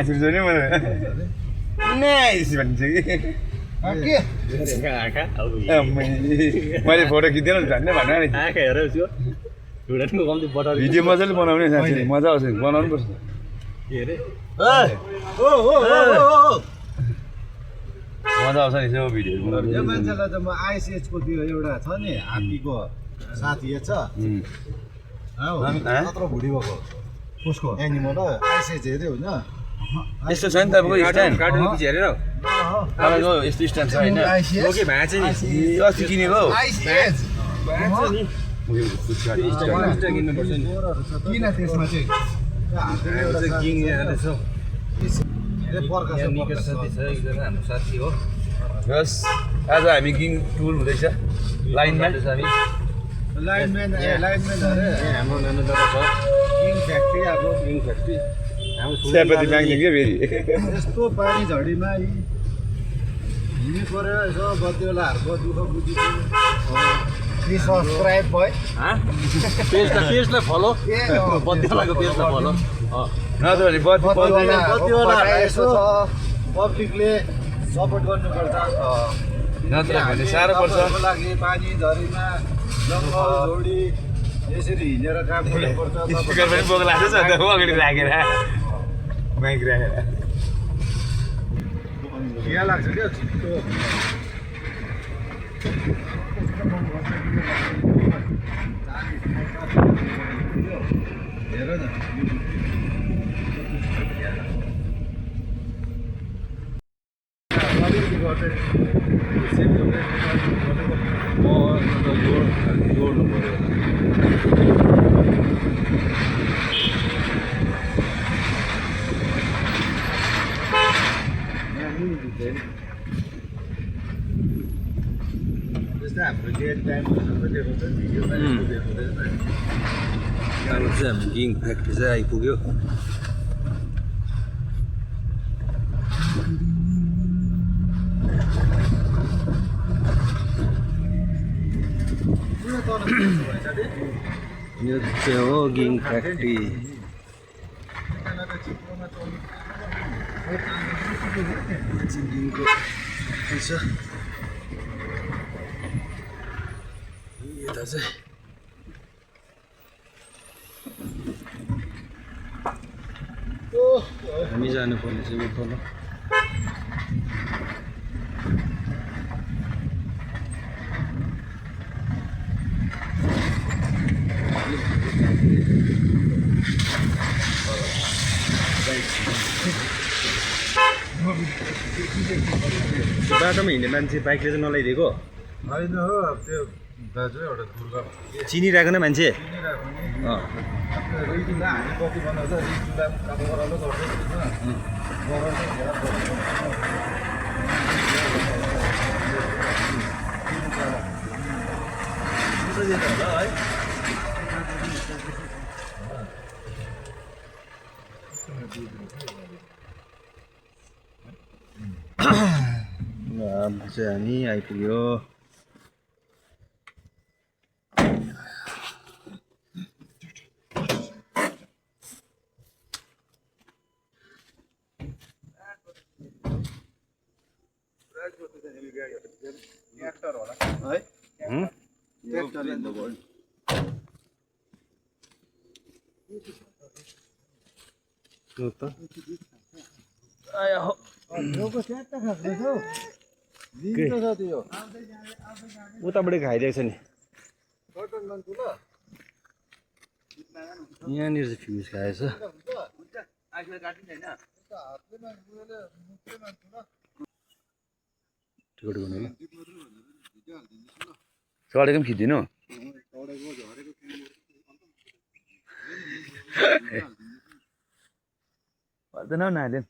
हाँसिन्छ नि मैले नाइस भन्छ कि मैले फोटो खिच्दैन झन्डै भन्नु नि भिडियो मजाले बनाउने साँच्चै मजा आउँछ बनाउनु पर्छ मजा आउँछ नि त्यो भिडियोहरू बनाउनु यो मान्छेलाई त म आइसिएच को त्यो एउटा छ नि हात्तीको साथी छ त्यत्रो भुडी भएको उसको एनिमल आइसिएच हेऱ्यो होइन यस्तो छ नि तपाईँको स्ट्यान्ड कार्टुन पछि हेरेर तपाईँको यस्तो स्ट्यान्ड छ होइन ओके भाँचे नि अस्ति किनेको आइसिएच किन्नुपर्छ नि किन त्यसमा चाहिँ हाम्रो साथी हो बस आज हामी किङ टुर हुँदैछ लाइनमा लाइनम्यान लाइनम्यान अरे हाम्रो नानो दादा छ किङ फ्याक्ट्री अब किङ फ्याक्ट्री चियापत्ती माग्ने क्या फेरि यस्तो पानी झडीमा हिँड्नु पऱ्यो यसो बत्तीवालाहरूको दुःख बुझिदिनु सब्सक्राइब भयो पेजलाई फलो बत्तीवालाको पेजलाई फलो नत्र भने बत्तीवालाहरूलाई यसो पब्लिकले सपोर्ट गर्नुपर्छ नत्र भने साह्रो पर्छ लागि पानी झरीमा जङ्गल झोडी यसरी हिँडेर काम गर्नुपर्छ स्पिकर पनि बोक लाग्छ अन्त अगाडि राखेर माइक राखेर यहाँ लाग्छ क्या छिटो हेर न जोड्नु पऱ्यो जस्तै हाम्रो डेट टाइमहरू सबै देखाउँछ भिडियोमा देखाउँदैन अब चाहिँ हामी किङ फ्याक्ट्री चाहिँ आइपुग्यो यो चाहिँ हो किङ फ्याक्ट्री चिङको छ यता चाहिँ हामी जानुपर्ने चाहिँ तल बाटोमा हिँड्ने मान्छे बाइकले चाहिँ नलाइदिएको होइन हो अब त्यो दाजु एउटा दुर्गा चिनिरहेको न मान्छे रिजुला हामी कति बनाउँछ रिजुला काम गराउनु अब चाहिँ हामी आइपुग्यो ट्र्याक्टर होला है ट्र्याक्टर उताबाट खाइदिएको छ नि यहाँनिर चाहिँ फ्युज खाएछ टिकट गर्नु चढेको पनि खिचिदिनु पर्दैन नाले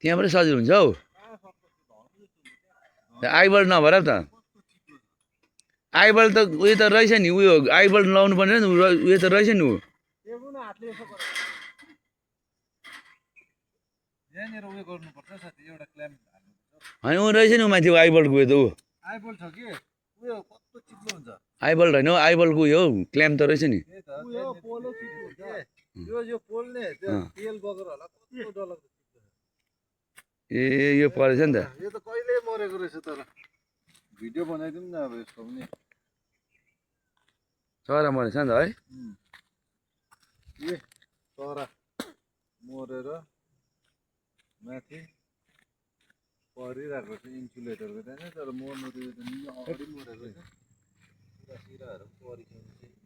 त्यहाँबाट सजिलो हुन्छ हौ आइबल्ट नभएर त आइबल्ट त उयो त रहेछ नि उयो आइबल्ट लाउनु पर्ने उयो त रहेछ नि होइन ऊ रहेछ नि ऊ माथि आइबल्टको उयो त ऊ आइबल्ट छ कि उयो कस्तो चिप्लो हुन्छ आइबल होइन हौ आइबलको यो हौ क्ल्याम्प त रहेछ नि यो पोलो सिट हुन्छ यो पोल नि त्यो तेल बगेर होला कस्तो डरलाग्दो ए यो परेछ नि त यो त कहिल्यै मरेको रहेछ तर भिडियो बनाइदिउँ न अब यसको पनि चरा मरेछ नि त है ए चरा मरेर माथि परिरहेको छ इन्सुलेटरको त्यहाँ तर मर्नु त यो त अगाडि मरेको छ पुरा सिराहरू पनि परिसकेको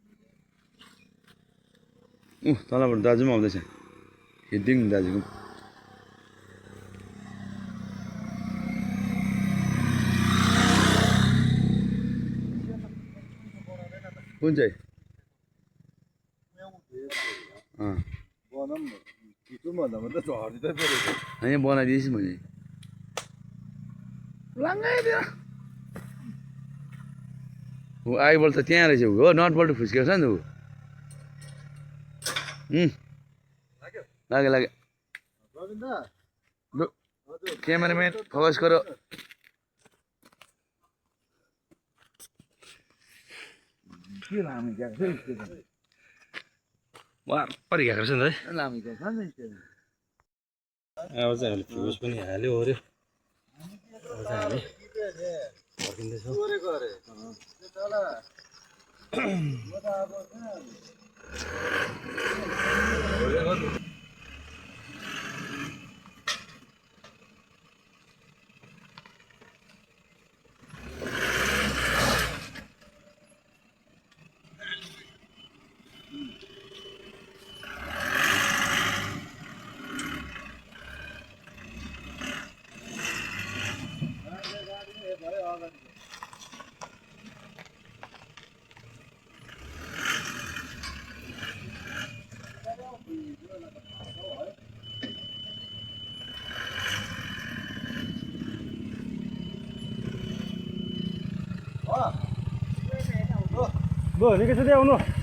तलबाट दाजु पनि आउँदैछ हिँडिङ दाजुको कुन चाहिँ बनाऊँ खिचौँ भन्दा मात्रै झरिँदै परेको यहाँ बनाइदिएछु मैले लाङ्गाइदियो हो आइबल त त्यहाँ रहेछ हो नटबल्ट फुस्किएको छ नि त ऊ लाग्यो लाग्यो लु क्यामेराम्यान फोकस गरो के लामी गएको छ वापरि गएको रहेछ नि त है लामी गएको छ नि स्टेसन अब चाहिँ हामीले फ्युज पनि हाल्यो ओऱ्यो अब चाहिँ हामी फर्किँदैछौँ ल निकै छ आउनु